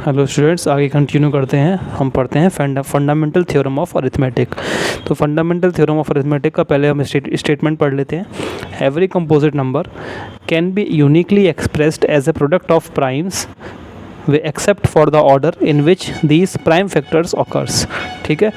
Hello students, आगे continue करते हैं। हम पढ़ते हैं फंडामेंटल थ्योरम ऑफ अरिथमेटिक। तो फंडामेंटल थ्योरम ऑफ अरिथमेटिक का पहले हम स्टेटमेंट पढ़ लेते हैं। Every composite number can be uniquely expressed as a product of primes except for the order in which these prime factors occurs. ठीक है,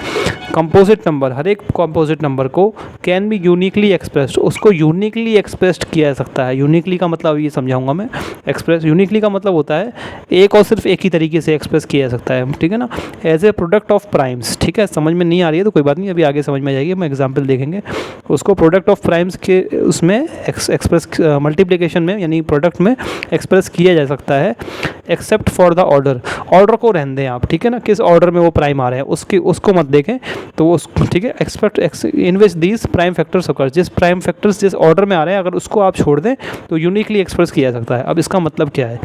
composite number, हर एक कंपोजिट नंबर को कैन बी यूनिकली एक्सप्रेस्ड, उसको uniquely expressed किया जा सकता है। यूनिकली का मतलब ये समझाऊंगा मैं। एक्सप्रेस यूनिकली का मतलब होता है एक और सिर्फ एक ही तरीके से एक्सप्रेस किया जा सकता है। ठीक है ना, as a product of primes. ठीक है, समझ में नहीं आ रही है तो कोई बात नहीं, अभी आगे समझ में आ जाएगी, हम एग्जाम्पल देखेंगे। उसको प्रोडक्ट ऑफ प्राइम्स के उसमें एक्सप्रेस मल्टीप्लिकेशन में यानी प्रोडक्ट में एक्सप्रेस किया जा सकता है, accept for the order. Order को रहने दें आप, ठीक है ना, किस ऑर्डर में वो प्राइम आ रहे हैं उसको मत देखें। तो उस ठीक है, expect in which these prime factors occur, जिस प्राइम फैक्टर्स जिस ऑर्डर में आ रहे हैं अगर उसको आप छोड़ दें तो यूनिकली एक्सप्रेस किया जा सकता है। अब इसका मतलब क्या है?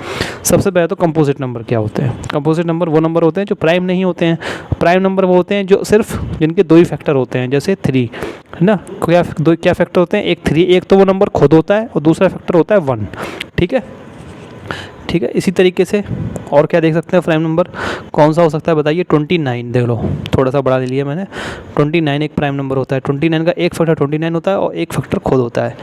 सबसे पहले तो कंपोजिट नंबर क्या होते हैं? कंपोजिट नंबर वो नंबर होते हैं जो प्राइम नहीं होते हैं। प्राइम नंबर वो होते हैं जो सिर्फ जिनके दो ही फैक्टर होते हैं, जैसे 3 है ना। क्या फैक्टर होते हैं? एक 3, एक तो वो नंबर खुद होता है और दूसरा फैक्टर होता है 1। ठीक है, ठीक है। इसी तरीके से और क्या देख सकते हैं? प्राइम नंबर कौन सा हो सकता है बताइए? 29 देख लो, थोड़ा सा बढ़ा लिया मैंने। 29 एक प्राइम नंबर होता है। 29 का एक फैक्टर 29 होता है और एक फैक्टर खुद होता है।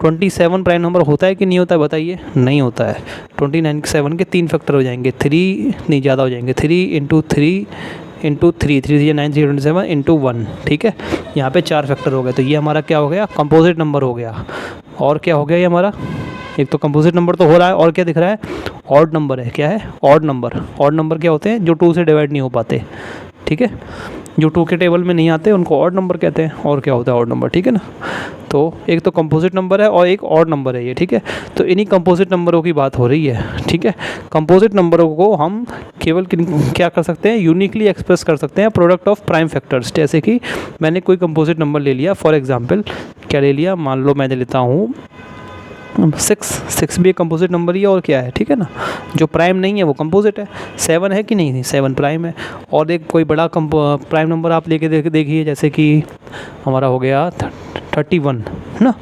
27 प्राइम नंबर होता है कि नहीं होता है बताइए? नहीं होता है। 27 के 3 फैक्टर हो जाएंगे, 3 नहीं ज़्यादा हो जाएंगे, 3 इंटू 3 इंटू 3 3 9 3 27 इंटू 1। ठीक है, यहाँ पे 4 फैक्टर हो गए। तो ये हमारा क्या हो गया? कंपोजिट नंबर हो गया। और क्या हो गया ये हमारा? एक तो कंपोजिट नंबर तो हो रहा है, और क्या दिख रहा है? ऑड नंबर है। क्या है? Odd number. ऑड नंबर क्या होते हैं? जो 2 से डिवाइड नहीं हो पाते। ठीक है, जो 2 के टेबल में नहीं आते उनको ऑड नंबर कहते हैं। और क्या होता है ऑड नंबर? ठीक है ना, तो एक तो कंपोजिट नंबर है और एक ऑड नंबर है ये। ठीक है, तो इन्हीं कंपोजिट नंबरों की बात हो रही है। ठीक है, कंपोजिट नंबरों को हम केवल क्या कर सकते हैं? यूनिकली एक्सप्रेस कर सकते हैं प्रोडक्ट ऑफ प्राइम फैक्टर्स। जैसे कि मैंने कोई कंपोजिट नंबर ले लिया, फॉर एग्जाम्पल क्या ले लिया? मान लो मैंने लेता हूँ 6 भी एक कंपोजिट नंबर ही है। और क्या है? ठीक है ना, जो प्राइम नहीं है वो कंपोजिट है। 7 है कि नहीं? 7 प्राइम है। और एक कोई बड़ा प्राइम नंबर आप लेके देखिए, जैसे कि हमारा हो गया 31 है ना।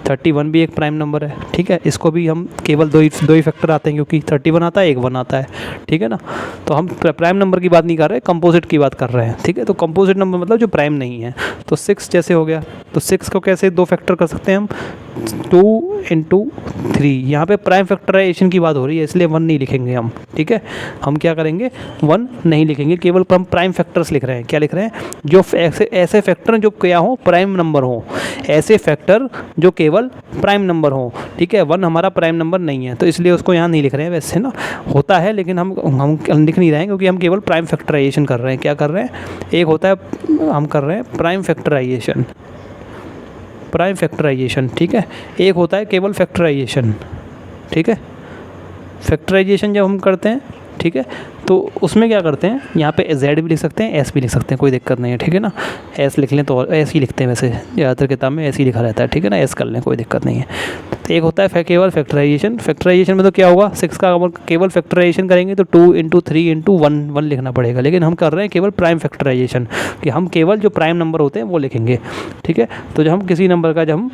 31 भी एक प्राइम नंबर है। ठीक है, इसको भी हम केवल दो ही फैक्टर आते हैं, क्योंकि 31 आता है, एक 1 आता है। ठीक है ना, तो हम प्राइम नंबर की बात नहीं कर रहे, कंपोजिट की बात कर रहे हैं। ठीक है, तो कंपोजिट नंबर मतलब जो प्राइम नहीं है। तो 6 जैसे हो गया, तो 6 को कैसे 2 फैक्टर कर सकते हैं हम? 2 इंटू 3। यहाँ पर प्राइम फैक्टराइजेशन की बात हो रही है, इसलिए 1 नहीं लिखेंगे हम। ठीक है, हम क्या करेंगे? 1 नहीं लिखेंगे, केवल हम प्राइम फैक्टर्स लिख रहे हैं। क्या लिख रहे हैं? जो ऐसे फैक्टर जो क्या हो? प्राइम नंबर हो। ऐसे फैक्टर जो केवल प्राइम नंबर हो। ठीक है, 1 हमारा प्राइम नंबर नहीं है, तो इसलिए उसको यहाँ नहीं लिख रहे हैं। वैसे ना होता है, लेकिन हम लिख नहीं रहे हैं, क्योंकि हम केवल प्राइम फैक्टराइजेशन कर रहे हैं। क्या कर रहे हैं? एक होता है हम कर रहे हैं प्राइम फैक्टराइजेशन, प्राइम फैक्टराइजेशन। ठीक है, एक होता है केवल फैक्टराइजेशन। ठीक है, फैक्टराइजेशन जब हम करते हैं, ठीक है, तो उसमें क्या करते हैं? यहाँ पे Z भी लिख सकते हैं, S भी लिख सकते हैं, कोई दिक्कत नहीं है। ठीक है ना, S लिख लें तो S ही लिखते हैं, वैसे ज़्यादातर किताब में S ही लिखा रहता है। ठीक है ना, S कर लें, कोई दिक्कत नहीं है। तो एक होता है केवल फैक्टराइजेशन। फैक्टराइजेशन में तो क्या होगा? 6 का केवल फैक्टराइजेशन करेंगे तो 2 इंटू 3 इंटू 1 लिखना पड़ेगा, लेकिन हम कर रहे हैं केवल प्राइम फैक्टराइजेशन, कि हम केवल जो प्राइम नंबर होते हैं वो लिखेंगे। ठीक है, तो जब हम किसी नंबर का, जब हम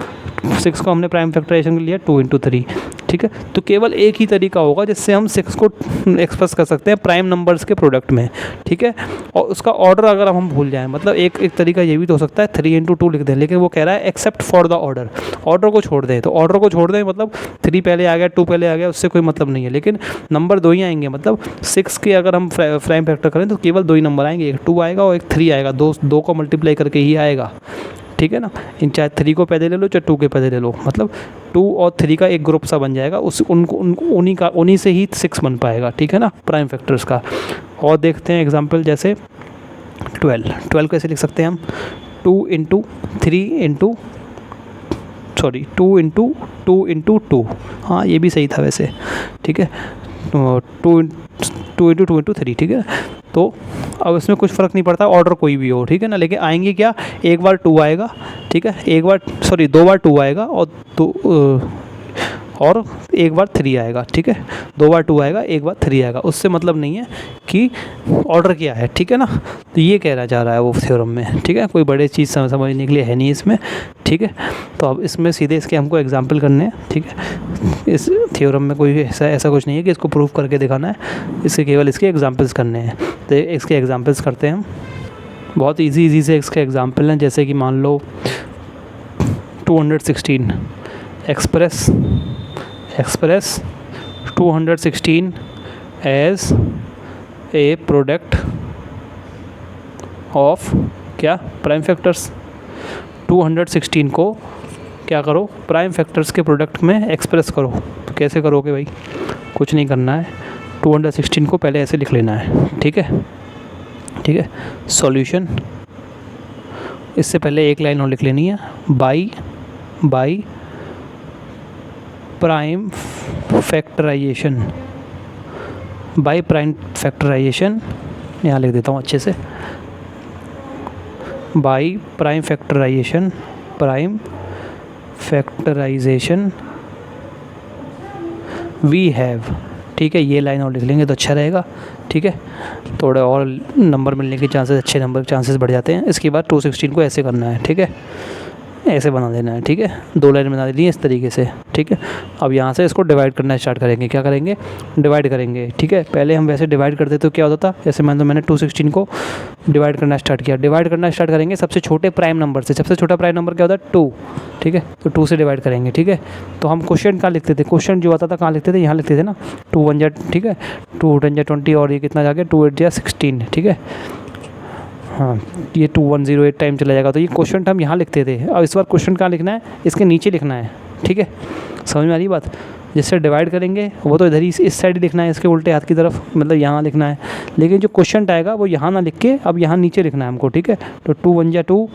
6 को हमने प्राइम फैक्टराइजेशन लिया 2 इंटू 3, ठीक है, तो केवल एक ही तरीका होगा जिससे हम 6 को एक्सप्रेस कर सकते हैं प्राइम नंबर्स के प्रोडक्ट में। ठीक है, और उसका ऑर्डर अगर हम भूल जाएं, मतलब एक तरीका ये भी तो हो सकता है 3 इंटू 2 लिख दें, लेकिन वो कह रहा है accept for the order. Order को छोड़ दें, तो ऑर्डर को छोड़ दें मतलब 3 पहले आ गया, 2 पहले आ गया, उससे कोई मतलब नहीं है, लेकिन नंबर 2 ही आएंगे। मतलब 6 के अगर हम प्राइम फैक्टर करें तो केवल 2 ही नंबर आएंगे, एक 2 आएगा और एक 3 आएगा। 2 को मल्टीप्लाई करके ही आएगा। ठीक है ना, इन चाहे 3 को पहले ले लो चाहे 2 के पहले ले लो, मतलब 2 और 3 का एक ग्रुप सा बन जाएगा। उन्हीं से ही 6 बन पाएगा। ठीक है ना, प्राइम फैक्टर्स का। और देखते हैं एग्जांपल, जैसे 12 कैसे लिख सकते हैं हम? 2 इंटू 2 इंटू 2। हाँ, ये भी सही था वैसे। ठीक है, 2 इंटू 2 इंटू 3। ठीक है, तो अब इसमें कुछ फ़र्क नहीं पड़ता ऑर्डर कोई भी हो। ठीक है ना, लेकिन आएंगे क्या? एक बार 2 आएगा। ठीक है, 2 बार 2 आएगा और और एक बार 3 आएगा, ठीक है, 2 बार 2 आएगा, एक बार 3 आएगा। उससे मतलब नहीं है कि ऑर्डर क्या है, ठीक है ना। तो ये कहना चाह रहा है वो थ्योरम में, ठीक है, कोई बड़ी चीज़ समझने के लिए है नहीं इसमें, ठीक है। तो अब इसमें सीधे इसके हमको एग्जाम्पल करने हैं, ठीक है। इस थ्योरम में कोई ऐसा कुछ नहीं है कि इसको प्रूव करके दिखाना है, इससे केवल इसके एग्जाम्पल्स करने हैं। तो इसके एग्जाम्पल्स करते हैं हम। बहुत इजी से इसके एग्जाम्पल हैं, जैसे कि मान लो 216 express 216 as a product of क्या, प्राइम फैक्टर्स। 216 को क्या करो, प्राइम फैक्टर्स के प्रोडक्ट में एक्सप्रेस करो। तो कैसे करोगे भाई, कुछ नहीं करना है, 216 को पहले ऐसे लिख लेना है, ठीक है, ठीक है। सॉल्यूशन, इससे पहले एक लाइन और लिख लेनी है, by prime factorisation, by prime factorisation, यहाँ लिख देता हूँ अच्छे से, by prime factorisation we have, ठीक है। ये लाइन और लिख लेंगे तो अच्छा रहेगा, ठीक है। थोड़े और नंबर मिलने के चांसेस, अच्छे नंबर के चांसेस बढ़ जाते हैं। इसके बाद 216 को ऐसे करना है, ठीक है, ऐसे बना देना है, ठीक है। 2 लाइन बना देनी है इस तरीके से, ठीक है। अब यहाँ से इसको डिवाइड करना स्टार्ट करेंगे, क्या करेंगे, डिवाइड करेंगे, ठीक है। पहले हम वैसे डिवाइड करते तो क्या होता था, जैसे मैंने 216 को डिवाइड करना स्टार्ट किया, डिवाइड करना स्टार्ट करेंगे सबसे छोटे प्राइम नंबर से। सबसे छोटा प्राइम नंबर क्या होता है, 2, ठीक है। तो 2 से डिवाइड करेंगे, ठीक है। तो हम क्वेश्चन कहाँ लिखते थे, क्वेश्चन जो आता था कहाँ लिखते थे, यहाँ लिखते थे ना, 2 1 जा, ठीक है, 2 10 जा 20, और ये कितना जाके 2 8 जा 16, ठीक है। हाँ, ये 2108 टाइम चला जाएगा। तो ये क्वेश्चन हम यहाँ लिखते थे। अब इस बार क्वेश्चन कहाँ लिखना है, इसके नीचे लिखना है, ठीक है। समझ में आ रही बात, जिससे डिवाइड करेंगे वो तो इधर ही इस साइड लिखना है, इसके उल्टे हाथ की तरफ, मतलब यहाँ लिखना है। लेकिन जो क्वेश्चन आएगा वो यहाँ ना लिख के अब यहाँ नीचे लिखना है हमको, ठीक है। तो 2 1 जा 2,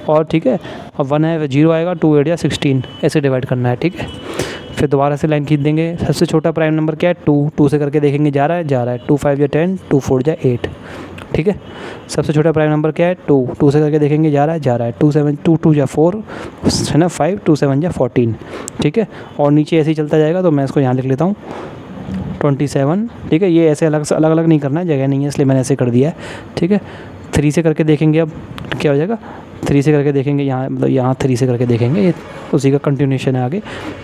और ठीक है, अब 1 है 0 आएगा, 2 8 जा 16, ऐसे डिवाइड करना है, ठीक है। फिर दोबारा से लाइन खींच देंगे। सबसे छोटा प्राइम नंबर क्या है, 2 से करके देखेंगे, जा रहा है, 2 5 जा 10, 2 4 जा 8, ठीक है। सबसे छोटा प्राइम नंबर क्या है, 2 से करके देखेंगे, जा रहा है, 2 7 2 2 जा 4 है ना, 5 2 7 जा 14, ठीक है। और नीचे ऐसे ही चलता जाएगा, तो मैं इसको यहाँ लिख लेता हूँ 27, ठीक है। ये ऐसे अलग नहीं करना है, जगह नहीं है इसलिए मैंने ऐसे कर दिया है, ठीक है। 3 से करके देखेंगे, अब क्या हो जाएगा, 3 से करके देखेंगे, यहाँ मतलब यहाँ 3 से करके देखेंगे, ये उसी का कंटिन्यूशन है आगे,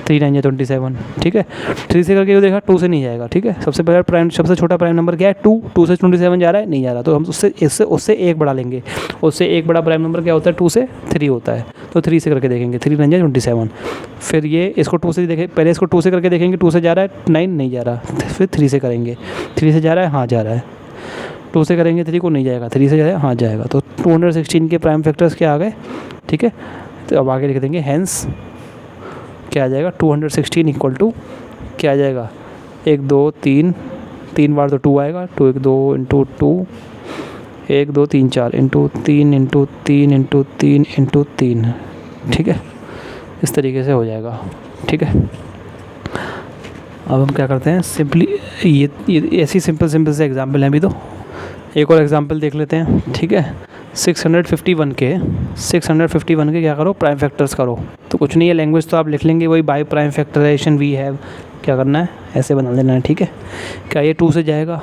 3 9 जा 27, ठीक है। 3 से करके जो देखा 2 से नहीं जाएगा, ठीक है। सबसे पहले प्राइम, सबसे छोटा प्राइम नंबर क्या है, 2 से 27 जा रहा है, नहीं जा रहा, तो हम उससे एक बड़ा लेंगे। उससे एक बड़ा प्राइम नंबर क्या होता है, 2 से 3 होता है, तो 3 से करके देखेंगे, 3 9 जा 27। फिर ये इसको 2 से देखें, पहले इसको 2 से करके देखेंगे, 2 से जा रहा है, 9 नहीं जा रहा, फिर 3 से करेंगे, 3 से जा रहा है, हाँ जा रहा है, 2 से करेंगे 3 को नहीं जाएगा, 3 से जाएगा, हाँ जाएगा। तो 216 के प्राइम फैक्टर्स क्या आ गए, ठीक है। तो अब आगे लिख देंगे, हैंस क्या आ जाएगा, 216 इक्वल टू क्या आ जाएगा, 1 2 3 बार तो 2 आएगा, 2 1 2 into 2, 1 2 3 4 into 3 into 3 into 3 into 3, ठीक है। इस तरीके से हो जाएगा, ठीक है। अब हम क्या करते हैं, सिंपली ये ऐसी सिंपल से एग्जाम्पल हैं अभी। तो एक और एग्जाम्पल देख लेते हैं, ठीक है। 651 के क्या करो, प्राइम फैक्टर्स करो। तो कुछ नहीं है, लैंग्वेज तो आप लिख लेंगे वही, by prime factorisation we have, क्या करना है, ऐसे बना देना है, ठीक है। क्या ये 2 से जाएगा,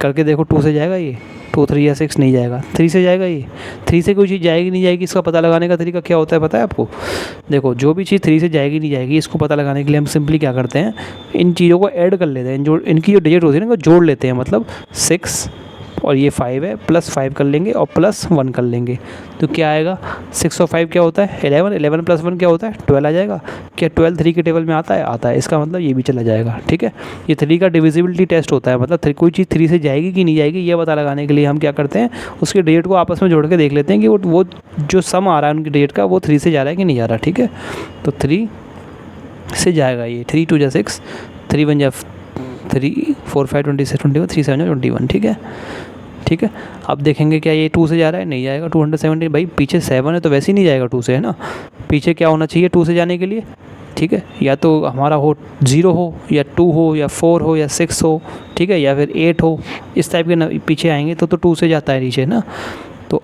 करके देखो, 2 से जाएगा, ये 2 3 या 6 नहीं जाएगा, 3 से जाएगा, ये 3 से कोई चीज़ जाएगी नहीं जाएगी, इसका पता लगाने का तरीका क्या होता है पता है आपको। देखो, जो भी चीज़ 3 से जाएगी नहीं जाएगी, इसको पता लगाने के लिए हम सिंपली क्या करते हैं, इन चीज़ों को ऐड कर लेते हैं, जो इनकी जो डिजिट होती है ना, उनको जोड़ लेते हैं। मतलब 6 और ये 5 है, +5 कर लेंगे और +1 कर लेंगे, तो क्या आएगा, 6 और 5 क्या होता है, 11, 11 + 1 क्या होता है, 12 आ जाएगा। क्या 12 3 के टेबल में आता है, इसका मतलब ये भी चला जाएगा, ठीक है। ये 3 का डिविजिबिलिटी टेस्ट होता है, मतलब कोई चीज़ 3 से जाएगी कि नहीं जाएगी, ये पता लगाने के लिए हम क्या करते हैं, उसके डिजिट को आपस में जोड़ के देख लेते हैं कि वो जो सम आ रहा है उनकी डिजिट का, वो 3 से जा रहा है कि नहीं जा रहा, ठीक है। तो 3 से जाएगा, ये 3 2 जा 6, 3 1 जा 3 4 5 26 21, 3 7 जा 21, ठीक है, ठीक है। अब देखेंगे क्या ये 2 से जा रहा है, नहीं जाएगा। 217, भाई पीछे 7 है तो वैसे ही नहीं जाएगा 2 से, है ना। पीछे क्या होना चाहिए 2 से जाने के लिए, ठीक है, या तो हमारा हो 0 हो, या 2 हो, या 4 हो, या 6 हो, ठीक है, या फिर 8 हो, इस टाइप के पीछे आएंगे तो 2 से जाता है नीचे ना। तो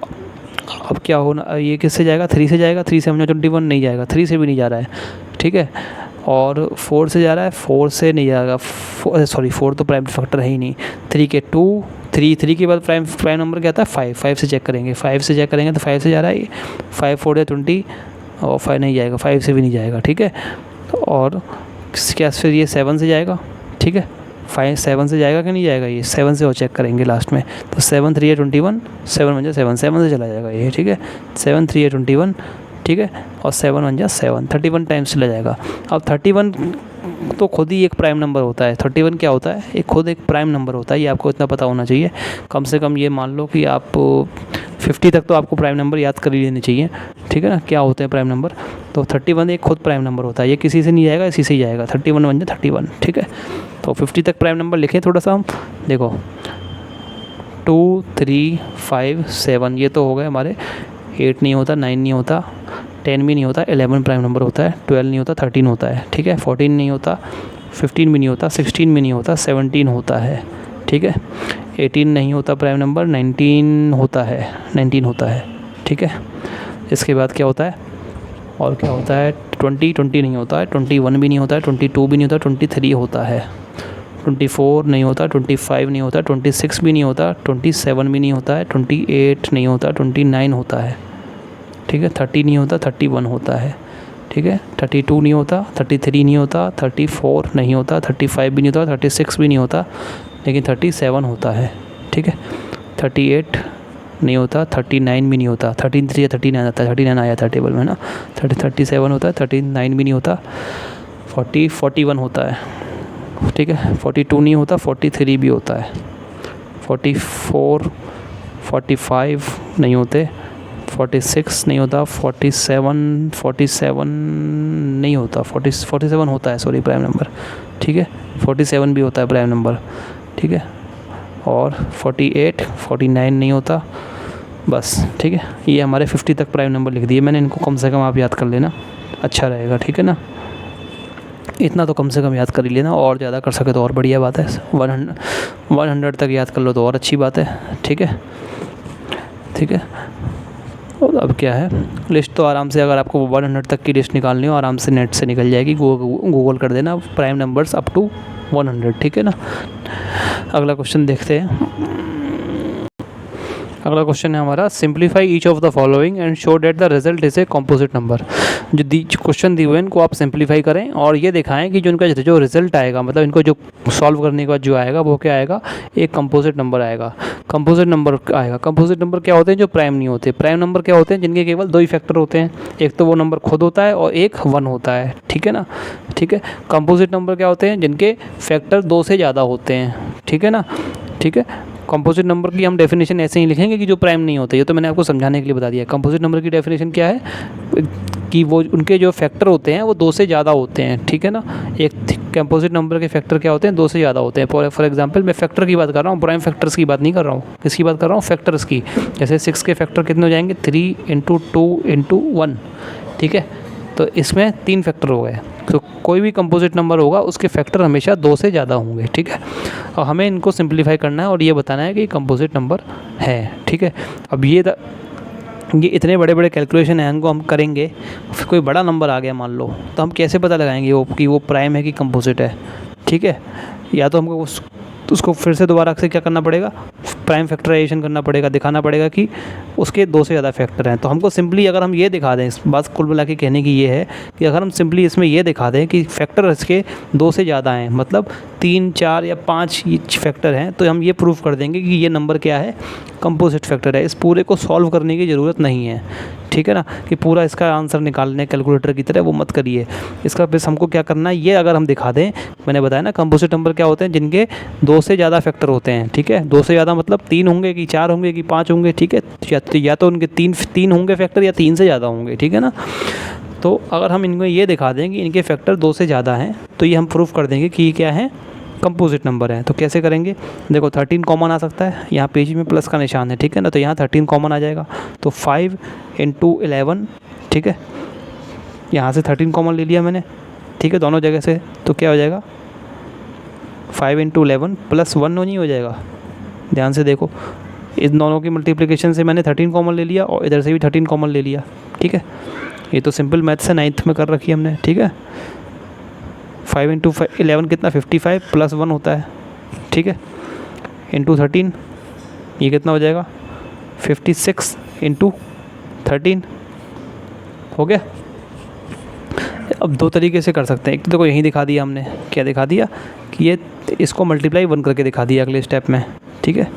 अब क्या होना, ये किससे जाएगा, 3 से जाएगा, 3 7 21 नहीं जाएगा, 3 से भी नहीं जा रहा है, ठीक है। और 4 से जा रहा है, 4 से नहीं जाएगा, सॉरी 4 तो प्राइम फैक्टर है ही नहीं। 3 के 2, 3 के बाद प्राइम नंबर क्या आता है 5 से चेक करेंगे, 5 से चेक करेंगे तो 5 से जा रहा है, 5 4 या 20 और 5 नहीं जाएगा, 5 से भी नहीं जाएगा, ठीक है। और क्या फिर ये 7 से जाएगा, ठीक है, 5 7 से जाएगा कि नहीं जाएगा, ये 7 से और चेक करेंगे लास्ट में, तो 7 3 या 21, 7 1 7 7 से चला जाएगा ये, ठीक है, 7 3 या 21, ठीक है, और 7 1 7 31 टाइम्स चला जाएगा। अब 31 तो खुद ही एक प्राइम नंबर होता है। 31 क्या होता है, एक खुद एक प्राइम नंबर होता है, ये आपको इतना पता होना चाहिए। कम से कम ये मान लो कि आप 50 तक तो आपको प्राइम नंबर याद कर ही लेने चाहिए, ठीक है ना, क्या होते हैं प्राइम नंबर। तो 31 एक खुद प्राइम नंबर होता है, ये किसी से नहीं जाएगा, इसी से ही जाएगा, 31 1 31, ठीक है। तो 50 तक प्राइम नंबर लिखें थोड़ा सा हम, देखो 2 3 5 7 ये तो हो गए हमारे। 8 नहीं होता, 9 नहीं होता, 10 भी नहीं होता, 11 प्राइम नंबर होता है, 12 नहीं होता, 13 होता है, ठीक है, 14 नहीं होता, 15 भी नहीं होता, 16 भी नहीं होता, 17 होता है, ठीक है, 18 नहीं होता प्राइम नंबर, 19 होता है, 19 होता है, ठीक है। इसके बाद क्या होता है, और क्या होता है, 20 नहीं होता है, 21 भी नहीं होता है, 22 भी नहीं होता, 23 होता है, 24 नहीं होता, 25 नहीं होता, 26 भी नहीं होता, 27 भी नहीं होता है, 28 नहीं होता, 29 होता है, ठीक है, 30 नहीं होता, 31 होता है, ठीक है, 32 नहीं होता, 33 नहीं होता, 34 नहीं होता, 35 भी नहीं होता, 36 भी नहीं होता, लेकिन 37 होता है, ठीक है, 38 नहीं होता, 39 भी नहीं होता, 33 या 39 आता है, 39 आया था टेबल में ना, 37 होता है, 39 भी नहीं होता, 41 होता है, ठीक है, 42 नहीं होता, 43 भी होता है, 44 45 नहीं होते, 46 नहीं होता, 47 नहीं होता, 47 होता है, सॉरी प्राइम नंबर, ठीक है, 47 भी होता है प्राइम नंबर, ठीक है, और 48 49 नहीं होता, बस, ठीक है। ये हमारे 50 तक प्राइम नंबर लिख दिए मैंने, इनको कम से कम आप याद कर लेना, अच्छा रहेगा, ठीक है ना। इतना तो कम से कम याद कर ही लेना, और ज़्यादा कर सके तो और बढ़िया बात है, 100 तक याद कर लो तो और अच्छी बात है, ठीक है, ठीक है। और अब क्या है, लिस्ट तो आराम से, अगर आपको 100 तक की लिस्ट निकालनी हो आराम से नेट से निकल जाएगी, गूगल कर देना प्राइम नंबर्स अप टू 100, ठीक है ना। अगला क्वेश्चन देखते हैं। अगला क्वेश्चन है हमारा, simplify each of the following and show that the result is a composite number. जो क्वेश्चन दिए हुए हैं इनको आप सिंप्लीफाई करें और ये दिखाएं कि जो इनका जो रिजल्ट आएगा, मतलब इनको जो सॉल्व करने के बाद जो आएगा वो क्या आएगा, एक कंपोजिट नंबर आएगा। कंपोजिट नंबर आएगा। कंपोजिट नंबर क्या होते हैं, जो प्राइम नहीं होते। प्राइम नंबर क्या होते हैं, जिनके केवल 2 ही फैक्टर होते हैं, एक तो वो नंबर खुद होता है और एक 1 होता है, ठीक है ना, ठीक है। कंपोजिट नंबर क्या होते हैं, जिनके फैक्टर 2 से ज़्यादा होते हैं, ठीक है ना, ठीक है। कंपोजिट नंबर की हम डेफिनेशन ऐसे ही लिखेंगे कि जो प्राइम नहीं होते, ये तो मैंने आपको समझाने के लिए बता दिया। कंपोजिट नंबर की डेफिनेशन क्या है कि वो उनके जो फैक्टर होते हैं वो 2 से ज़्यादा होते हैं, ठीक है ना। एक कंपोजिट नंबर के फैक्टर क्या होते हैं, 2 से ज़्यादा होते हैं। फॉर एग्जांपल मैं फैक्टर की बात कर रहा हूँ, प्राइम फैक्टर्स की बात नहीं कर रहा हूँ। किसकी बात कर रहा हूँ, फैक्टर्स की। जैसे 6 के फैक्टर कितने हो जाएंगे, 3 × 2 × 1, ठीक है। तो इसमें 3 फैक्टर हो गए। तो कोई भी कंपोजिट नंबर होगा उसके फैक्टर हमेशा 2 से ज़्यादा होंगे, ठीक है। और हमें इनको सिंप्लीफाई करना है और ये बताना है कि कंपोजिट नंबर है, ठीक है। अब ये इतने बड़े बड़े कैलकुलेशन हैं, इनको हम करेंगे। फिर कोई बड़ा नंबर आ गया मान लो, तो हम कैसे पता लगाएंगे वो प्राइम है कि कंपोजिट है, ठीक है। या तो हमको उसको फिर से दोबारा से क्या करना पड़ेगा, प्राइम फैक्टराइजेशन करना पड़ेगा, दिखाना पड़ेगा कि उसके 2 से ज़्यादा फैक्टर हैं। तो हमको सिंपली अगर हम ये दिखा दें, इस बात कुल मिला के कहने की ये है कि अगर हम सिंपली इसमें ये दिखा दें कि फैक्टर इसके 2 से ज़्यादा हैं, मतलब 3 4 या 5 फैक्टर हैं, तो हम ये प्रूव कर देंगे कि ये नंबर क्या है, कंपोजिट फैक्टर है। इस पूरे को सॉल्व करने की ज़रूरत नहीं है, ठीक है ना, कि पूरा इसका आंसर निकालने कैलकुलेटर की तरह वो मत करिए। इसका बस हमको क्या करना है, ये अगर हम दिखा दें, मैंने बताया ना कंपोजिट नंबर क्या होते हैं, जिनके 2 से ज़्यादा फैक्टर होते हैं, ठीक है। 2 से ज़्यादा मतलब 3 होंगे कि 4 होंगे कि 5 होंगे, ठीक है। या तो उनके 3 होंगे फैक्टर या 3 से ज़्यादा होंगे, ठीक है ना। तो अगर हम इनको ये दिखा दें कि इनके फैक्टर 2 से ज़्यादा हैं, तो ये हम प्रूफ कर देंगे कि ये क्या है, कंपोजिट नंबर है। तो कैसे करेंगे, देखो 13 कॉमन आ सकता है, यहाँ पेज में प्लस का निशान है, ठीक है ना, तो यहाँ 13 कॉमन आ जाएगा। तो 5 × 11, ठीक है, यहाँ से 13 कॉमन ले लिया मैंने, ठीक है, दोनों जगह से। तो क्या हो जाएगा, 5 × 11 + 1 नहीं हो जाएगा। ध्यान से देखो, इन दोनों की मल्टीप्लिकेशन से मैंने 13 कॉमन ले लिया और इधर से भी 13 कॉमन ले लिया, ठीक है। ये तो सिंपल मैथ्स है, 9th में कर रखी है हमने, ठीक है। 5 इंटू 11 कितना 55 प्लस 1 होता है, ठीक है, इंटू 13 ये कितना हो जाएगा 56 इंटू 13 हो गया। अब दो तरीके से कर सकते हैं, एक तो देखो यहीं दिखा दिया हमने, क्या दिखा दिया कि ये इसको मल्टीप्लाई 1 करके दिखा दिया अगले स्टेप में, ठीक है।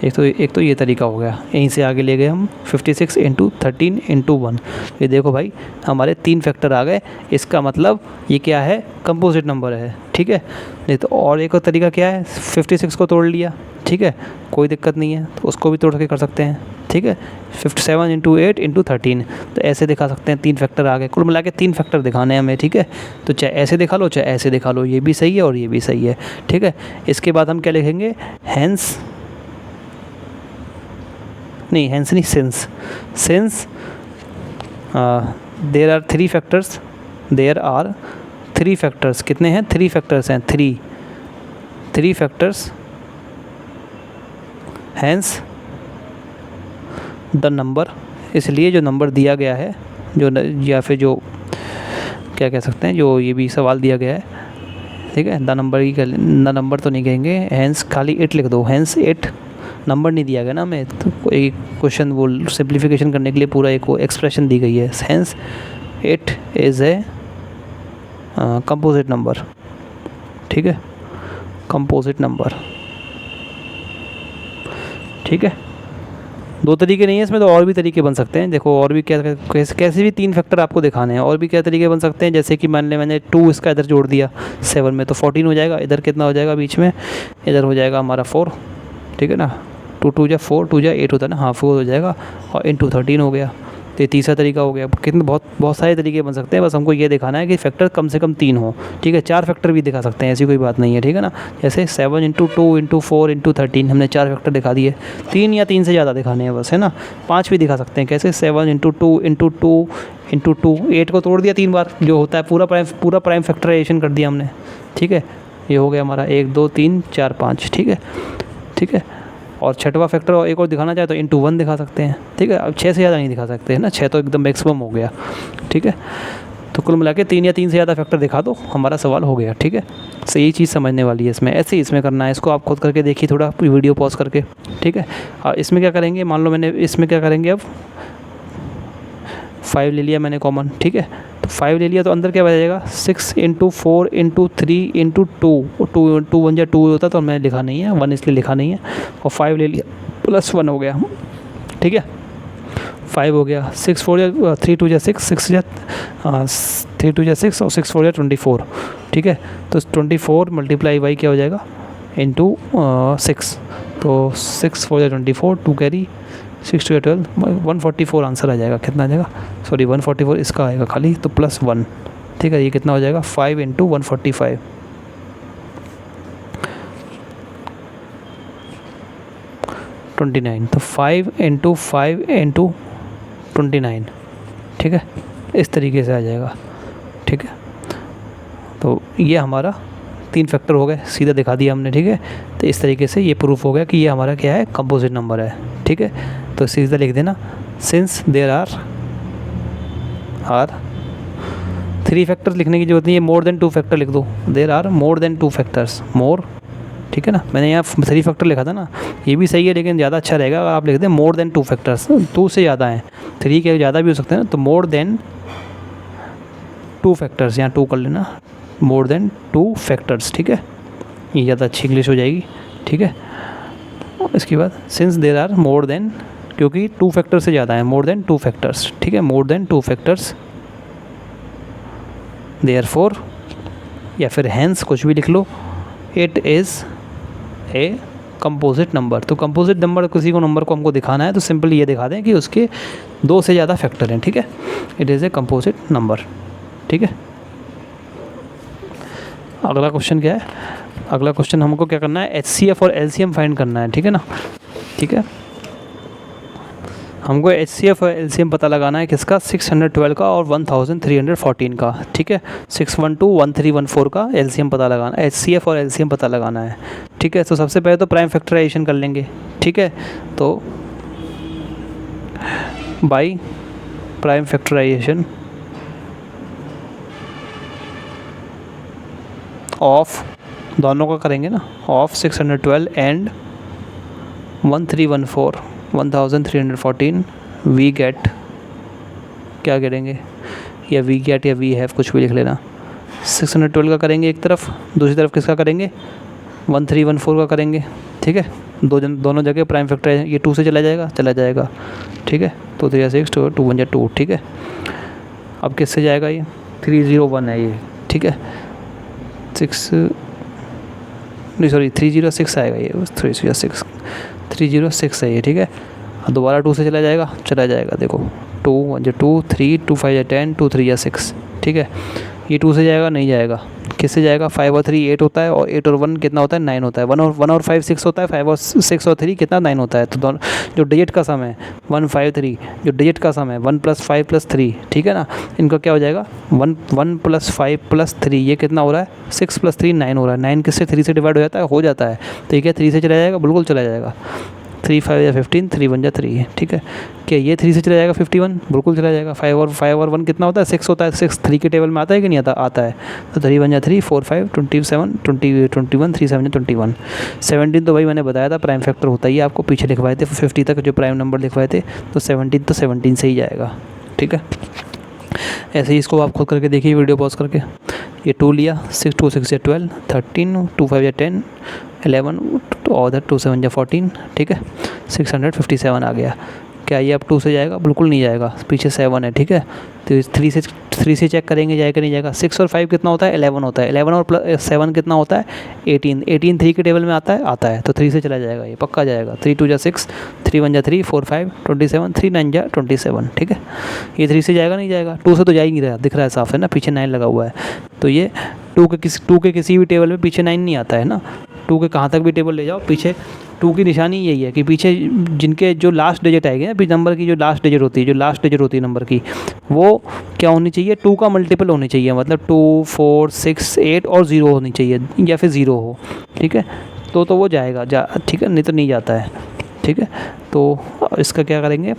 एक तो ये तरीका हो गया, यहीं से आगे ले गए हम 56 इंटू 13 इंटू 1। ये देखो भाई हमारे 3 फैक्टर आ गए, इसका मतलब ये क्या है, कंपोजिट नंबर है, ठीक है। नहीं तो और एक और तरीका क्या है, 56 को तोड़ लिया, ठीक है, कोई दिक्कत नहीं है, तो उसको भी तोड़ के कर सकते हैं, ठीक है। 57 इंटू 8 इंटू 13, तो ऐसे दिखा सकते हैं, 3 फैक्टर आ गए, कुल मिला के 3 फैक्टर दिखाने हैं हमें, ठीक है। तो चाहे ऐसे दिखा लो चाहे ऐसे दिखा लो, ये भी सही है और ये भी सही है, ठीक है। इसके बाद हम क्या लिखेंगे, हैंस नहीं since there are 3 factors, there are 3 factors, कितने हैं 3 फैक्टर्स हैं, 3 फैक्टर्स, हैंस द नंबर, इसलिए जो नंबर दिया गया है, जो या फिर जो क्या कह सकते हैं, जो ये भी सवाल दिया गया है, ठीक है, द नंबर तो नहीं कहेंगे, हैंस खाली 8 लिख दो, हैंस 8 नंबर नहीं दिया गया ना हमें, तो एक क्वेश्चन वो सिंप्लीफिकेशन करने के लिए पूरा एक वो एक्सप्रेशन दी गई है, hence 8 is a composite number, ठीक है, कंपोजिट नंबर, ठीक है। 2 तरीके नहीं है इसमें, तो और भी तरीके बन सकते हैं, देखो और भी क्या कैसे भी 3 फैक्टर आपको दिखाने हैं, और भी क्या तरीके बन सकते हैं, जैसे कि मान ले मैंने 2 इसका इधर जोड़ दिया 7 में, तो 14 हो जाएगा, इधर कितना हो जाएगा बीच में, इधर हो जाएगा हमारा 4, ठीक है ना, 2 2 जा 4, 2 जा 8 होता है ना, हाँ 4 हो जाएगा, और इंटू 13 हो गया, तो ये तीसरा तरीका हो गया। कितने बहुत सारे तरीके बन सकते हैं, बस हमको ये दिखाना है कि फैक्टर कम से कम 3 हो, ठीक है। 4 फैक्टर भी दिखा सकते हैं, ऐसी कोई बात नहीं है, ठीक है ना। जैसे 7 इंटू 2 इंटू 4 इंटू 13 हमने 4 फैक्टर दिखा दिए, 3 या 3 से ज़्यादा दिखाने हैं बस, है ना। 5 भी दिखा सकते हैं, कैसे 7 इंटू 2 इंटू 2 इंटू 2, 8 को तोड़ दिया 3 बार, जो होता है पूरा प्राइम फैक्टराइजेशन कर दिया हमने, ठीक है। ये हो गया हमारा 1 2 3 4 5, ठीक है, ठीक है। और छठवां फैक्टर एक और दिखाना चाहे तो इंटू 1 दिखा सकते हैं, ठीक है। अब 6 से ज़्यादा नहीं दिखा सकते, है ना, 6 तो एकदम मैक्सिमम हो गया, ठीक है। तो कुल मिला के 3 या 3 से ज़्यादा फैक्टर दिखा दो, हमारा सवाल हो गया, ठीक है। तो यही चीज़ समझने वाली है इसमें, ऐसे ही इसमें करना है, इसको आप खुद करके देखिए थोड़ा वीडियो पॉज करके, ठीक है। और इसमें क्या करेंगे, मान लो मैंने इसमें क्या करेंगे, अब 5 ले लिया मैंने कॉमन, ठीक है। तो 5 ले लिया तो अंदर क्या बचेगा, 6 इंटू 4 इंटू 3 इंटू 2 1 जा 2 होता, तो मैं लिखा नहीं है 1, इसलिए लिखा नहीं है, और 5 ले लिया प्लस 1 हो गया, ठीक है। 5 हो गया, 6 4 जा 3 2 जा 6 6 जा 3 2 जा 6 और 6 4 जा 24, ठीक है। तो 24 मल्टीप्लाई बाई क्या हो जाएगा, इंटू 6, तो 6 4 जा 24, 2 कैरी 6 2 12, 144 आंसर आ जाएगा, कितना आ जाएगा, सॉरी 144 इसका आएगा खाली, तो प्लस 1, ठीक है। ये कितना हो जाएगा 5 इंटू 145, 29, तो 5 इंटू 5 इंटू 29, ठीक है, इस तरीके से आ जाएगा, ठीक है। तो ये हमारा 3 फैक्टर हो गए, सीधा दिखा दिया हमने, ठीक है। तो इस तरीके से ये प्रूफ हो गया कि ये हमारा क्या है, कंपोजिट नंबर है, ठीक है। तो सीधा लिख देना, सिंस देयर आर 3 फैक्टर लिखने की जरूरत नहीं है, मोर देन 2 फैक्टर लिख दो, there are more than 2 factors, more, ठीक है ना। मैंने यहाँ 3 फैक्टर लिखा था ना, ये भी सही है, लेकिन ज़्यादा अच्छा रहेगा अगर आप लिख दें मोर देन 2 फैक्टर्स, 2 से ज़्यादा हैं, 3 के ज़्यादा भी हो सकते हैं ना, तो मोर देन 2 फैक्टर्स, यहाँ 2 कर लेना, मोर देन 2 फैक्टर्स, ठीक है, ये ज़्यादा अच्छी इंग्लिश हो जाएगी, ठीक है। इसके बाद since there are more than, क्योंकि 2 फैक्टर से ज़्यादा है, मोर देन 2 फैक्टर्स, ठीक है, मोर देन 2 फैक्टर्स, देयरफॉर या फिर हैंस कुछ भी लिख लो, it is a composite number. तो कंपोजिट नंबर किसी को नंबर को हमको दिखाना है तो सिंपली ये दिखा दें कि उसके 2 से ज़्यादा फैक्टर हैं, ठीक है, it is a composite number, ठीक है। अगला क्वेश्चन क्या है, अगला क्वेश्चन हमको क्या करना है, HCF और LCM फाइंड करना है, ठीक है ना, ठीक है। हमको HCF और LCM पता लगाना है किसका, 612 का और 1314 का, ठीक है। 612 1314 का LCM पता लगाना है, HCF और LCM पता लगाना है, ठीक है। तो सबसे पहले तो प्राइम फैक्टराइजेशन कर लेंगे, ठीक है। तो बाई प्राइम फैक्टराइजेशन ऑफ, दोनों का करेंगे ना, ऑफ 612 एंड 1314 1314 वी गेट, क्या करेंगे, या वी गेट या वी हैव, कुछ भी लिख लेना। 612 का करेंगे एक तरफ, दूसरी तरफ किसका करेंगे, 1314 का करेंगे, ठीक है। दोनों जगह प्राइम फैक्टर है, ये 2 से चला जाएगा, ठीक है। तो 3 6 2 2 1 2, ठीक है। अब किससे जाएगा, ये 301 है ये, ठीक है। 306 आएगा ये, 306 है ये, ठीक है। दोबारा 2 से चला जाएगा, देखो 2 1 2 3 2 5 10 2 3 6, ठीक है। ये 2 से जाएगा, नहीं जाएगा, किससे जाएगा, 5 और 3 8 होता है, और 8 और 1 कितना होता है, 9 होता है। 1 और 5 6 होता है, 5 और 6 और 3 कितना, 9 होता है। तो दोनों जो डिजिट का सम है 1 5 3, जो डिजिट का सम है 1 + 5 + 3, ठीक है ना। इनका क्या हो जाएगा, 1 + 5 + 3, ये कितना हो रहा है, 6 + 3 9 हो रहा है। 9 किससे, 3 से डिवाइड हो जाता है। तो ये क्या 3 से चला जाएगा, बिल्कुल चला जाएगा। 3 5 या 15, 3 1 3 है, ठीक है। क्या ये 3 से चला जाएगा, 51 बिल्कुल चला जाएगा। 5 और 1 कितना होता है, 6 होता है। 6 3 के टेबल में आता है कि नहीं आता है। तो 3 1 3 4 5 27 20 21 3 7 21 17, तो भाई मैंने बताया था प्राइम फैक्टर होता ही है, आपको पीछे लिखवाए थे 50 तक जो प्राइम नंबर लिखवाए थे, तो 17 से ही जाएगा, ठीक है। ऐसे ही इसको आप खुद करके देखिए, वीडियो पॉज करके। ये 2 लिया, 6 2 6 12 13 2 5 10 11 और 2 7 14, ठीक है। 657 आ गया। क्या ये अब 2 से जाएगा, बिल्कुल नहीं जाएगा, पीछे 7 है, ठीक है। तो 3 से चेक करेंगे जाएगा नहीं जाएगा। 6 और 5 कितना होता है, 11 होता है। 11 और 7 कितना होता है, 18 3 के टेबल में आता है। तो 3 से चला जाएगा, ये पक्का जाएगा। 3 2 6 3 1 3 4 5 27 3 9 27, ठीक है। ये 3 से जाएगा नहीं जाएगा, 2 से तो जा ही नहीं रहा, दिख रहा है साफ है ना, पीछे 9 लगा हुआ है। तो ये 2 के किसी भी टेबल में पीछे 9 नहीं आता है ना। 2 के कहाँ तक भी टेबल ले जाओ, पीछे 2 की निशानी यही है कि पीछे जिनके जो लास्ट डिजिट आएगी ना, नंबर की जो लास्ट डिजिट होती है नंबर की, वो क्या होनी चाहिए, 2 का मल्टीपल होनी चाहिए। मतलब 2 4 6 8 और 0 होनी चाहिए, या फिर 0 हो, ठीक है। तो वो जाएगा, ठीक है, नहीं तो नहीं जाता है, ठीक है। तो इसका क्या करेंगे,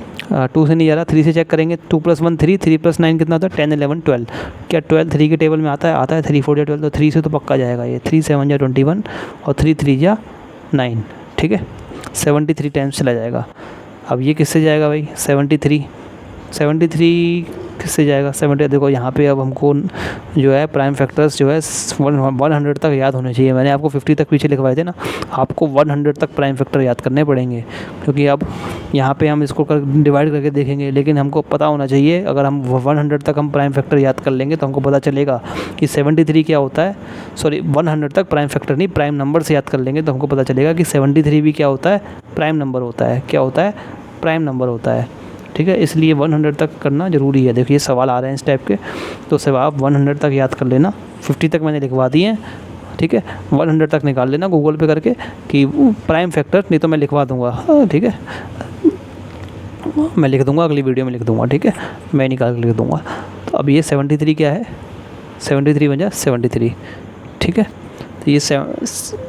2 से नहीं जा रहा, 3 से चेक करेंगे। 2 + 1 3 3 + 9 कितना होता है, 10 11 12। क्या 12 3 के टेबल में आता है। 3 4 12, तो 3 से तो पक्का जाएगा ये। 3 7 21 और 3 3 9, ठीक है। 73 टाइम्स चला जाएगा। अब ये किससे जाएगा भाई, 73 किससे जाएगा, 70। देखो यहाँ पे अब हमको जो है प्राइम फैक्टर्स जो है 100 तक याद होने चाहिए। मैंने आपको 50 तक पीछे लिखवाए थे ना, आपको 100 तक प्राइम फैक्टर याद करने पड़ेंगे, क्योंकि अब यहाँ पे हम इसको डिवाइड करके देखेंगे। लेकिन हमको पता होना चाहिए, अगर हम 100 तक हम प्राइम फैक्टर याद कर लेंगे तो हमको पता चलेगा कि 73 क्या होता है। 100 तक प्राइम फैक्टर नहीं, प्राइम नंबर से याद कर लेंगे तो हमको पता चलेगा कि 73 भी क्या होता है, प्राइम नंबर होता है। क्या होता है, प्राइम नंबर होता है, ठीक है। इसलिए 100 तक करना ज़रूरी है। देखिए सवाल आ रहे हैं इस टाइप के, तो सब आप 100 तक याद कर लेना। 50 तक मैंने लिखवा दिए हैं, ठीक है। 100 तक निकाल लेना गूगल पे करके कि प्राइम फैक्टर, नहीं तो मैं लिखवा दूंगा, ठीक है। मैं लिख दूंगा, अगली वीडियो में लिख दूंगा, ठीक है। मैं निकाल के लिख दूंगा। तो अब ये 73 क्या है, 73 बन जाए 73, ठीक है। तो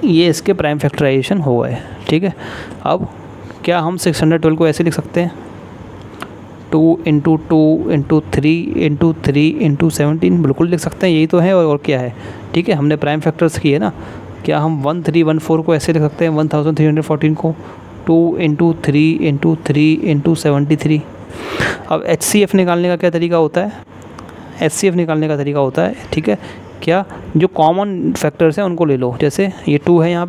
ये इसके प्राइम फैक्टराइजेशन हो गए, ठीक है। अब क्या हम 612 को ऐसे लिख सकते हैं, 2 × 2 × 3 × 3 × 17, बिल्कुल लिख सकते हैं, यही तो है। और क्या है, ठीक है। हमने प्राइम फैक्टर्स किए ना। क्या हम 1314 को ऐसे लिख सकते हैं, 1314 को 2 × 3 × 3 × 73। अब HCF निकालने का क्या तरीका होता है, HCF निकालने का तरीका होता है, ठीक है। क्या, जो कॉमन फैक्टर्स हैं उनको ले लो। जैसे ये 2 है, यहाँ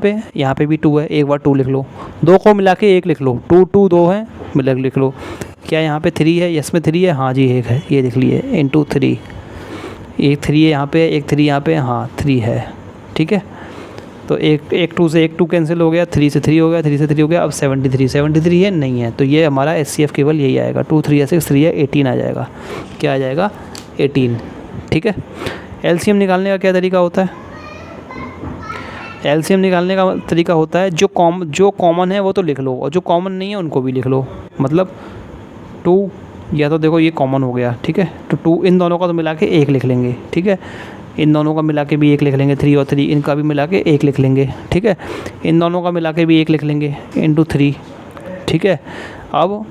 पे भी 2 है, एक बार 2 लिख लो। 2 को मिला के 1 लिख लो, 2 2 2 है, मिला लिख लो। क्या यहाँ पे 3 है, इसमें 3 है, हाँ जी 1 है, ये लिख लिए, × 3। एक 3 है यहाँ पे, एक 3 यहाँ पे, हाँ 3 है, ठीक है। तो एक 2 से एक 2 कैंसिल हो गया, 3 से 3 हो गया, 3 से 3 हो गया। अब 73 है, नहीं है। तो ये हमारा HCF केवल यही आएगा, 2 3 है 6 3 है 18 आ जाएगा। क्या आ जाएगा, 18, ठीक है। LCM निकालने का क्या तरीका होता है, LCM निकालने का तरीका होता है, जो कॉमन है वो तो लिख लो, और जो कॉमन नहीं है उनको भी लिख लो। मतलब 2, या तो देखो ये कॉमन हो गया, ठीक है। तो 2, इन दोनों का तो मिला के 1 लिख लेंगे, ठीक है। इन दोनों का मिला के भी 1 लिख लेंगे, 3 और 3 इनका भी मिला के 1 लिख लेंगे, ठीक है। इन दोनों का मिला के भी 1 लिख लेंगे, × 3, ठीक है। अब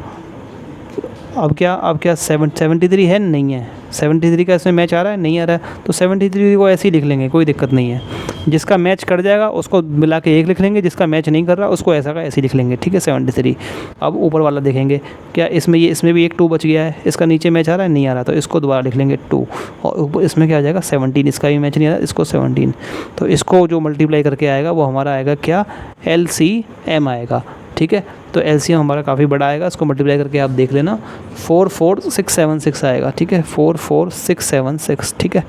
क्या 73 है, नहीं है। 73 का इसमें मैच आ रहा है, नहीं आ रहा है। तो 73 को ऐसे ही लिख लेंगे, कोई दिक्कत नहीं है। जिसका मैच कर जाएगा उसको मिला के 1 लिख लेंगे, जिसका मैच नहीं कर रहा उसको ऐसा का ऐसे लिख लेंगे, ठीक है। 73। अब ऊपर वाला देखेंगे क्या इसमें भी एक 2 बच गया है, इसका नीचे मैच आ रहा है, नहीं आ रहा, तो इसको दोबारा लिख लेंगे 2, और ऊपर इसमें क्या आ जाएगा 17, इसका भी मैच नहीं आ रहा, इसको 17, तो इसको जो मल्टीप्लाई करके आएगा वो हमारा आएगा क्या, LCM आएगा, ठीक है। तो LCM हमारा काफ़ी बड़ा आएगा, इसको मल्टीप्लाई करके आप देख लेना 44676 आएगा, ठीक है, 44676, ठीक है,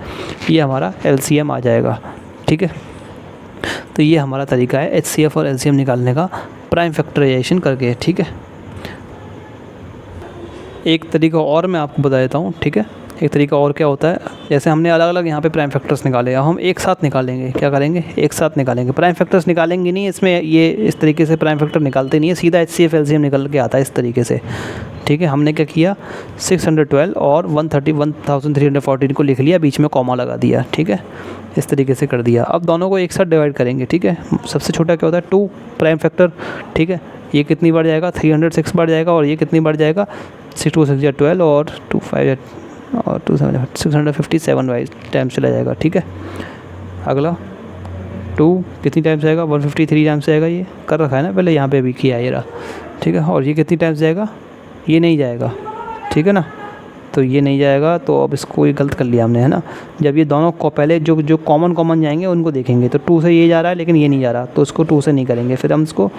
ये हमारा LCM आ जाएगा, ठीक है। तो ये हमारा तरीका है HCF और LCM निकालने का प्राइम फैक्टराइजेशन करके, ठीक है। एक तरीका और मैं आपको बता देता हूँ, ठीक है। एक तरीका और क्या होता है, जैसे हमने अलग अलग यहाँ पे प्राइम फैक्टर्स निकाले, अब हम एक साथ निकालेंगे, क्या करेंगे, एक साथ निकालेंगे। प्राइम फैक्टर्स निकालेंगे नहीं, इसमें ये इस तरीके से प्राइम फैक्टर निकालते नहीं है, सीधा HCF LCM निकल के आता है इस तरीके से, ठीक है। हमने क्या किया, 612 और 1314 को लिख लिया, बीच में कॉमा लगा दिया, ठीक है, इस तरीके से कर दिया। अब दोनों को एक साथ डिवाइड करेंगे, ठीक है। सबसे छोटा क्या होता है 2 प्राइम फैक्टर, ठीक है, ये कितनी बढ़ जाएगा 306 बढ़ जाएगा, और ये कितनी बढ़ जाएगा 6 2 6 12 और 2 5 और 2 7 657 वाइज टाइम्स चला जाएगा, ठीक है। अगला 2 कितनी टाइम्स जाएगा 153 टाइम्स जाएगा, ये कर रखा है ना पहले, यहाँ पे अभी किया है ये रहा, ठीक है। और ये कितनी टाइम्स जाएगा, ये नहीं जाएगा, ठीक है ना, तो ये नहीं जाएगा, तो अब इसको ये गलत कर लिया हमने, है ना। जब ये दोनों को पहले जो कॉमन जाएंगे उनको देखेंगे, तो 2 से ये जा रहा है लेकिन ये नहीं जा रहा, तो उसको 2 से नहीं करेंगे, फिर हम इसको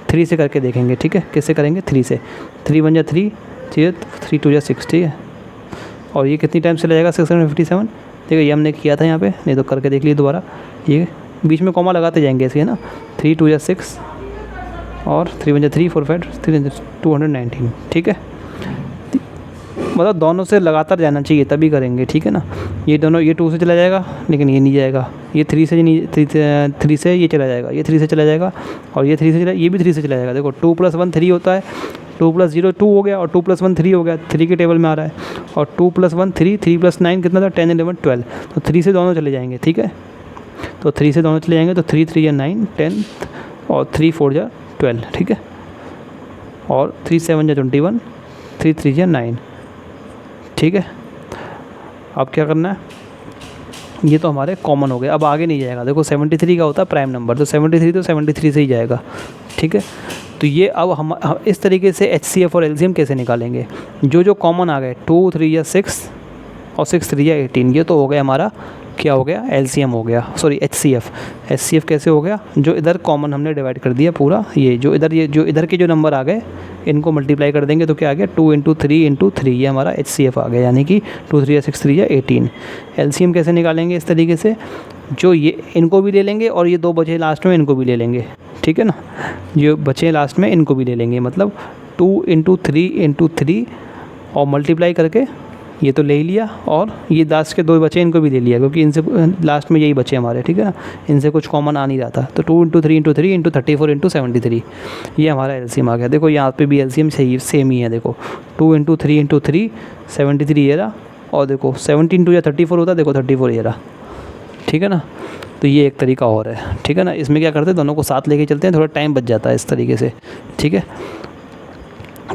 3 से करके देखेंगे, ठीक है। किससे करेंगे 3 से, 3 1 जा 3, 3 2 जा 6, ठीक है। और ये कितनी टाइम चला जाएगा 657, ठीक है, ये हमने किया था यहाँ पे, नहीं तो करके देख लिए दोबारा, ये बीच में कॉमा लगाते जाएंगे ऐसे, है ना। 3 2 जा 6 और 3 1 जा 3 4 5 219, ठीक है। मतलब दोनों से लगातार जाना चाहिए तभी करेंगे, ठीक है ना। ये दोनों, ये 2 से चला जाएगा लेकिन ये नहीं जाएगा, ये 3 से नहीं, 3 से ये चला जाएगा, ये 3 से चला जाएगा, और ये 3 से चला, ये भी 3 से चला जाएगा। देखो 2 + 1 3 होता है, 2 + 0 2 हो गया, और 2 + 1 3 हो गया, 3 के टेबल में आ रहा है, और 2 + 1 3, 3 + 9 कितना था 10 11 12, तो 3 से दोनों चले जाएंगे, ठीक है। तो 3 से दोनों चले जाएंगे, तो 3 3 या 9 10 और 3 4 जा 12, ठीक है, और 3 7 जा 21, 3 3 जा 9, ठीक है। अब क्या करना है, ये तो हमारे कॉमन हो गए, अब आगे नहीं जाएगा। देखो 73 का होता है प्राइम नंबर, तो 73 से ही जाएगा, ठीक है। तो ये अब हम इस तरीके से HCF और LCM कैसे निकालेंगे, जो कॉमन आ गए 2 3 या 6 और 6 3 या 18, ये तो हो गया हमारा, क्या हो गया LCM हो गया, सॉरी HCF कैसे हो गया, जो इधर कॉमन हमने डिवाइड कर दिया पूरा, ये जो इधर के जो नंबर आ गए इनको मल्टीप्लाई कर देंगे तो क्या आ गया 2 × 3 × 3, ये हमारा HCF आ गया, यानी कि 2 3 या 6 3 या 18। LCM कैसे निकालेंगे, इस तरीके से, जो ये इनको भी ले लेंगे और ये 2 बचे लास्ट में इनको भी ले लेंगे, ठीक है ना, जो बचे लास्ट में इनको भी ले लेंगे, मतलब 2 × 3 × 3 और मल्टीप्लाई करके ये तो ले ही लिया, और ये लास्ट के 2 बचे इनको भी ले लिया, क्योंकि इनसे लास्ट में यही बचे हमारे, ठीक है ना, इनसे कुछ कॉमन आ नहीं रहा था। तो 2 × 3 × 3 × 34 × 73, ये हमारा LCM आ गया। देखो यहाँ पे भी LCM सेम ही है, देखो 2 × 3 × 3 73 ये रहा, और देखो 17 2 या 34 होता, देखो 34 ये रहा, ठीक है ना। तो ये एक तरीका और है, ठीक है ना। इसमें क्या करते हैं, दोनों को साथ लेके चलते हैं, थोड़ा टाइम बच जाता है इस तरीके से, ठीक है।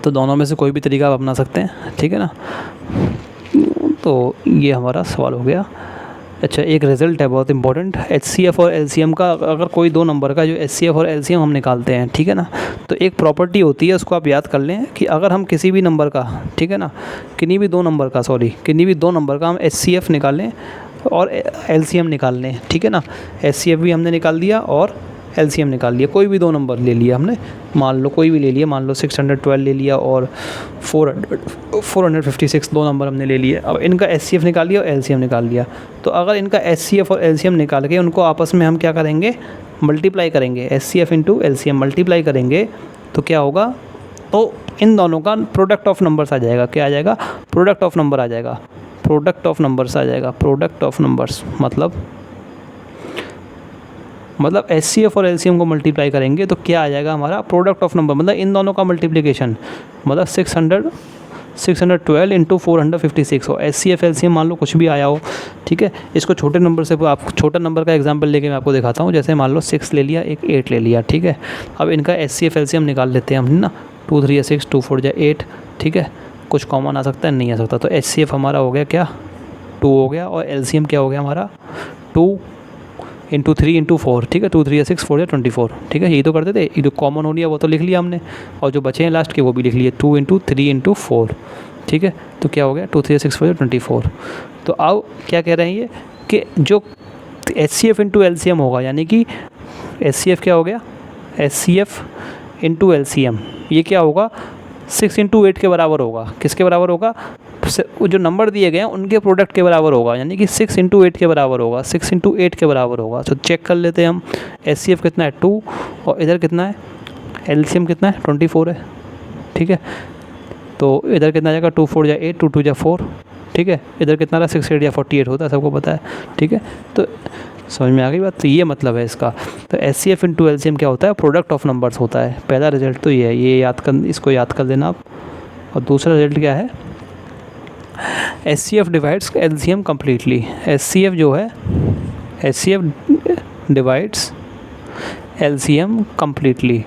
तो दोनों में से कोई भी तरीका आप अपना सकते हैं, ठीक है ना। तो ये हमारा सवाल हो गया। अच्छा, एक रिज़ल्ट है बहुत इंपॉर्टेंट, HCF और LCM का, अगर कोई 2 नंबर का जो HCF और LCM हम निकालते हैं, ठीक है ना, तो एक प्रॉपर्टी होती है, उसको आप याद कर लें कि अगर हम किसी भी नंबर का, ठीक है ना, किन्हीं भी दो नंबर का हम HCF निकाल लें और LCM निकाल लें, ठीक है ना। HCF भी हमने निकाल दिया और LCM निकाल लिया, कोई भी 2 नंबर ले लिया हमने, मान लो कोई भी ले लिया, मान लो 612 ले लिया और 456 2 नंबर हमने ले लिए। अब इनका HCF निकाल लिया और LCM निकाल लिया। तो अगर इनका HCF और LCM निकाल के उनको आपस में हम क्या करेंगे, मल्टीप्लाई करेंगे, HCF × LCM मल्टीप्लाई करेंगे, तो क्या होगा, तो इन दोनों का प्रोडक्ट ऑफ नंबर्स आ जाएगा। क्या आ जाएगा, प्रोडक्ट ऑफ नंबर आ जाएगा, प्रोडक्ट ऑफ नंबर्स आ जाएगा, प्रोडक्ट ऑफ नंबर्स मतलब HCF और LCM को मल्टीप्लाई करेंगे तो क्या आ जाएगा हमारा, प्रोडक्ट ऑफ नंबर, मतलब इन दोनों का मल्टीप्लिकेशन, मतलब 612 × 456 हो। HCF LCM मान लो कुछ भी आया हो, ठीक है। इसको छोटे नंबर से, आप छोटा नंबर का एग्जांपल लेके मैं आपको दिखाता हूँ। जैसे मान लो 6 ले लिया, एक 8 ले लिया, ठीक है। अब इनका HCF LCM निकाल लेते हैं हम ना, 2 3 या 6 2 4 या 8, ठीक है। कुछ कॉमन आ सकता है, नहीं आ सकता, तो HCF हमारा हो गया क्या 2 हो गया, और LCM क्या हो गया हमारा 2 इंटू 3 इंटू 4, ठीक है, 2 3 6 4 24, ठीक है, यही तो करते थे। ये जो कॉमन हो लिया वो तो लिख लिया हमने, और जो बचे हैं लास्ट के वो भी लिख लिए, 2 इंटू 3 इंटू 4, ठीक है। तो क्या हो गया 2 3 6 4 24। तो अब क्या कह रहे हैं ये कि जो HCF इंटू LCM होगा, यानी कि HCF क्या हो गया, HCF इंटू LCM, ये क्या होगा 6 इंटू 8 के बराबर होगा। किसके बराबर होगा, वो जो नंबर दिए गए हैं उनके प्रोडक्ट के बराबर होगा, यानी कि 6 इंटू 8 के बराबर होगा, 6 इंटू 8 के बराबर होगा। तो चेक कर लेते हैं हम, HCF कितना है 2, और इधर कितना है LCM कितना है 24 है, ठीक है। तो इधर कितना आ जाएगा 2 4 या 8, 2 2 या 4, ठीक है। इधर कितना रहा 6 8 या 48 होता है, सबको पता है, ठीक है। तो समझ में आ गई बात। तो ये मतलब है इसका। तो HCF इंटू LCM क्या होता है, प्रोडक्ट ऑफ नंबर्स होता है। पहला रिजल्ट तो ये है, ये याद कर, इसको याद कर देना आप। और दूसरा रिजल्ट क्या है, HCF divides LCM completely. HCF जो है, HCF divides LCM completely.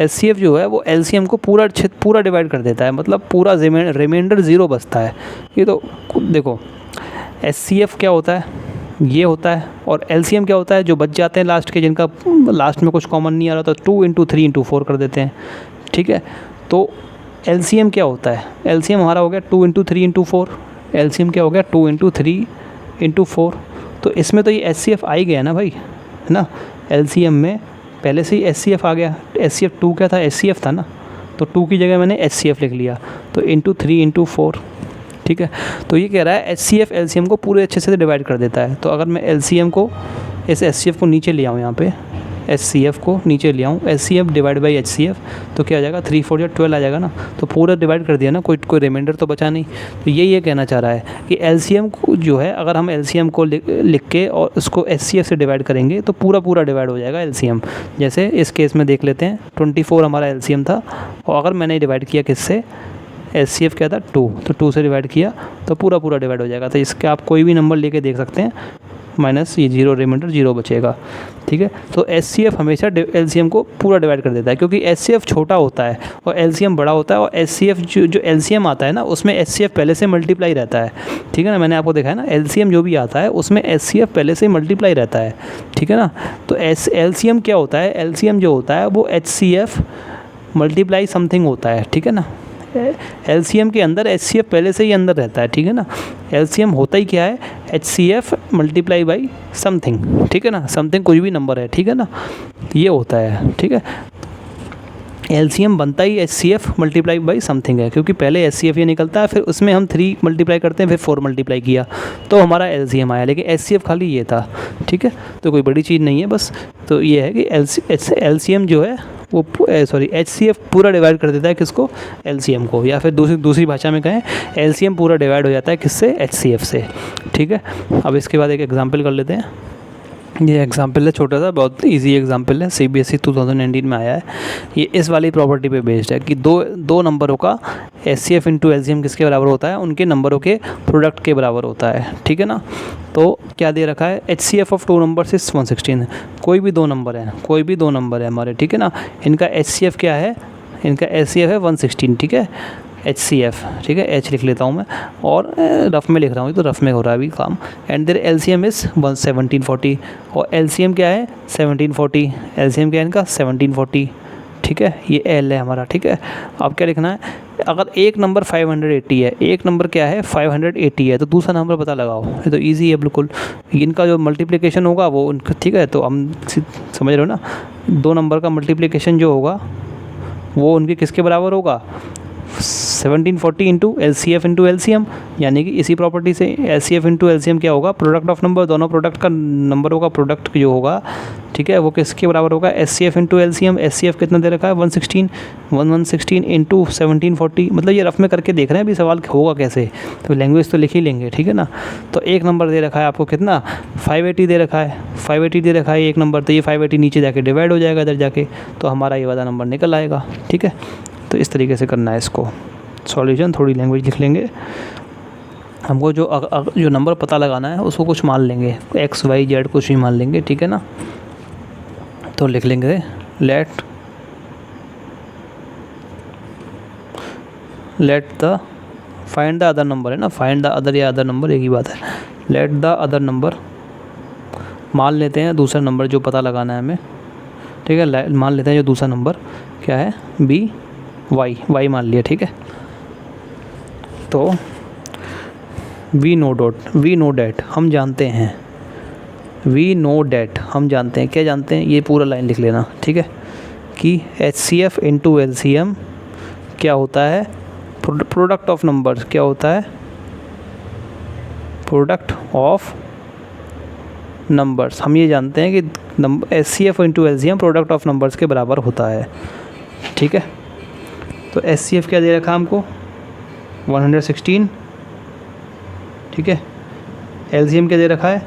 HCF जो है वो LCM को पूरा डिवाइड कर देता है, मतलब पूरा रिमाइंडर 0 बचता है। ये तो देखो HCF क्या होता है, ये होता है, और LCM क्या होता है, जो बच जाते हैं लास्ट के, जिनका लास्ट में कुछ कॉमन नहीं आ रहा, तो 2 इंटू 3 इंटू 4 कर देते हैं, ठीक है। तो LCM क्या होता है, LCM हमारा हो गया 2 इंटू 3 इंटू 4, LCM क्या हो गया 2 इंटू 3 इंटू 4। तो इसमें तो ये HCF आ ही गया ना भाई, है ना। LCM में पहले से ही HCF आ गया, HCF 2 क्या था, HCF था ना, तो 2 की जगह मैंने HCF लिख लिया, तो इंटू 3 इंटू 4, ठीक है। तो ये कह रहा है HCF LCM को पूरे अच्छे से डिवाइड कर देता है। तो अगर मैं LCM को, इस HCF को नीचे ले आऊँ, यहाँ पे HCF को नीचे ले आऊँ, HCF डिवाइड बाई HCF, तो क्या आ जाएगा 3 4 या 12 आ जाएगा ना। तो पूरा डिवाइड कर दिया ना, कोई रिमाइंडर तो बचा नहीं। तो ये कहना चाह रहा है कि LCM को जो है, अगर हम LCM को लिख के और उसको HCF से डिवाइड करेंगे तो पूरा डिवाइड हो जाएगा LCM। जैसे इस केस में देख लेते हैं, 24 हमारा LCM था, और अगर मैंने डिवाइड किया किससे, HCF क्या था 2, तो 2 से डिवाइड किया तो पूरा डिवाइड हो जाएगा। तो इसके आप कोई भी नंबर लेके देख सकते हैं, माइनस ये 0, रिमाइंडर 0 बचेगा, ठीक है। तो HCF हमेशा LCM को पूरा डिवाइड कर देता है, क्योंकि HCF छोटा होता है और LCM बड़ा होता है। और HCF जो LCM आता है ना, उसमें HCF पहले से मल्टीप्लाई रहता है, ठीक है ना। मैंने आपको देखा है ना, LCM जो भी आता है उसमें HCF पहले से मल्टीप्लाई रहता है, ठीक है ना। तो LCM क्या होता है, LCM जो होता है वो HCF मल्टीप्लाई समथिंग होता है, ठीक है ना। LCM के अंदर HCF पहले से ही अंदर रहता है, ठीक है ना। LCM होता ही क्या है, HCF मल्टीप्लाई बाई समथिंग, ठीक है ना। समथिंग कुछ भी नंबर है, ठीक है ना, ये होता है, ठीक है। LCM बनता ही HCF मल्टीप्लाई बाई समथिंग है, क्योंकि पहले HCF ये निकलता है, फिर उसमें हम 3 मल्टीप्लाई करते हैं, फिर 4 मल्टीप्लाई किया तो हमारा LCM आया। लेकिन HCF खाली ये था, ठीक है। तो कोई बड़ी चीज़ नहीं है बस। तो ये है कि LCM जो है वो HCF पूरा डिवाइड कर देता है किसको, LCM को। या फिर दूसरी भाषा में कहें, LCM पूरा डिवाइड हो जाता है किससे, HCF से, ठीक है। अब इसके बाद एक एग्जांपल कर लेते हैं। ये एग्जांपल है छोटा सा, बहुत इजी एग्जांपल है, CBSE 2019 में आया है। ये इस वाली प्रॉपर्टी पे बेस्ड है कि दो नंबरों का HCF इंटू LCM किसके बराबर होता है, उनके नंबरों के प्रोडक्ट के बराबर होता है, ठीक है ना। तो क्या दे रखा है, HCF ऑफ 2 नंबर्स इज 116। कोई भी दो नंबर है हमारे, ठीक है ना। इनका HCF क्या है, इनका HCF है 116, ठीक है, HCF, ठीक है। H लिख लेता हूँ मैं, और रफ में लिख रहा हूँ, तो रफ में हो रहा है अभी काम। एंड देयर LCM इज़ 1740, और LCM क्या है 1740, LCM क्या है इनका 1740, ठीक है। ये L है हमारा, ठीक है। अब क्या लिखना है, अगर एक नंबर 580 है, एक नंबर क्या है 580 है, तो दूसरा नंबर पता लगाओ। ये तो ईजी है बिल्कुल। इनका जो मल्टीप्लिकेशन होगा वो उनका, ठीक है। तो हम समझ रहे हो ना, दो नंबर का मल्टीप्लिकेशन जो होगा वो उनके किसके बराबर होगा, 1740 इंटू LCF इंटू LCM, यानी कि इसी प्रॉपर्टी से LCF इंटू LCM क्या होगा, प्रोडक्ट ऑफ नंबर, दोनों प्रोडक्ट का नंबरों का प्रोडक्ट जो होगा, ठीक है, वो किसके बराबर होगा, HCF इंटू LCM। HCF कितना दे रखा है 116 इंटू 1740। मतलब ये रफ में करके देख रहे हैं, अभी सवाल होगा कैसे, तो लैंग्वेज तो लिख ही लेंगे, ठीक है ना। तो एक नंबर दे रखा है आपको कितना 580 दे रखा है, 580 दे रखा है एक नंबर, तो ये 580 नीचे जाके डिवाइड हो जाएगा इधर जाके, तो हमारा ये वाला नंबर निकल आएगा, ठीक है। तो इस तरीके से करना है इसको सॉल्यूशन। थोड़ी लैंग्वेज लिख लेंगे, हमको जो नंबर पता लगाना है उसको कुछ मान लेंगे, X Y Z कुछ भी मान लेंगे, ठीक है ना। तो लिख लेंगे let the find the other number, है ना, फाइंड द अदर या अदर नंबर एक ही बात है। लेट द अदर नंबर मान लेते हैं दूसरा नंबर जो पता लगाना है हमें, ठीक है, मान लेते हैं जो दूसरा नंबर क्या है, बी वाई मान लिया, ठीक है। तो वी नो डैट हम जानते हैं, क्या जानते हैं, ये पूरा लाइन लिख लेना, ठीक है, कि HCF इंटू LCM क्या होता है, प्रोडक्ट ऑफ नंबर्स क्या होता है, प्रोडक्ट ऑफ नंबर्स। हम ये जानते हैं कि HCF into LCM product of numbers के बराबर होता है, ठीक है। तो HCF क्या दे रखा हमको, 116, ठीक है। LCM क्या दे रखा है,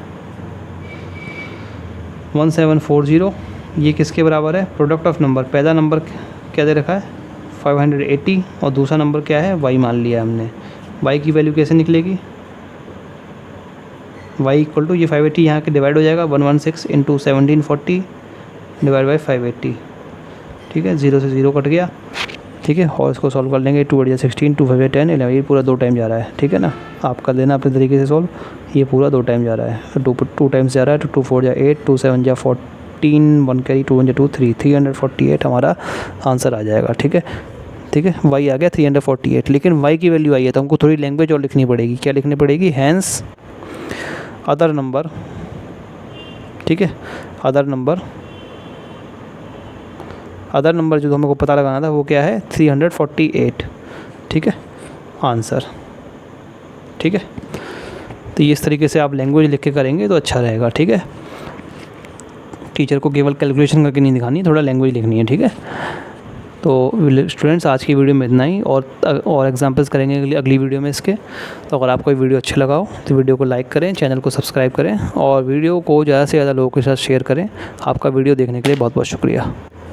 1740। ये किसके बराबर है, प्रोडक्ट ऑफ नंबर, पहला नंबर क्या दे रखा है 580 और दूसरा नंबर क्या है y मान लिया हमने। y की वैल्यू कैसे निकलेगी, y इक्वल टू ये 580 यहाँ के डिवाइड हो जाएगा, 116 इंटू 1740 डिवाइड बाई 580, ठीक है, 0 से 0 कट गया, ठीक है। और इसको सॉल्व कर लेंगे, 2 8 16, 2 5 10 11, ये पूरा 2 टाइम जा रहा है, ठीक है ना। आप कर देना अपने तरीके से सॉल्व, ये पूरा 2 टाइम जा रहा है, 2 टाइम्स जा रहा है, तो 2 4 8, 2 7 14, 1 कैरी, 2 1 2 3, 348 हमारा आंसर आ जाएगा, ठीक है, ठीक है। y आ गया 348, लेकिन y की वैल्यू आई है तो हमको थोड़ी लैंग्वेज और लिखनी पड़ेगी, क्या लिखनी पड़ेगी, हैंस अदर नंबर, ठीक है, अदर नंबर जो हमको पता लगाना था वो क्या है 348, ठीक है, आंसर, ठीक है। तो इस तरीके से आप लैंग्वेज लिख के करेंगे तो अच्छा रहेगा, ठीक है। टीचर को केवल कैलकुलेशन करके नहीं दिखानी, थोड़ा लैंग्वेज लिखनी है, ठीक है। तो स्टूडेंट्स आज की वीडियो में इतना ही, और एग्जांपल्स करेंगे अगली वीडियो में इसके। तो अगर आपको ये वीडियो अच्छा लगा हो तो वीडियो को लाइक करें, चैनल को सब्सक्राइब करें और वीडियो को ज़्यादा से ज़्यादा लोगों के साथ शेयर करें। आपका वीडियो देखने के लिए बहुत बहुत शुक्रिया।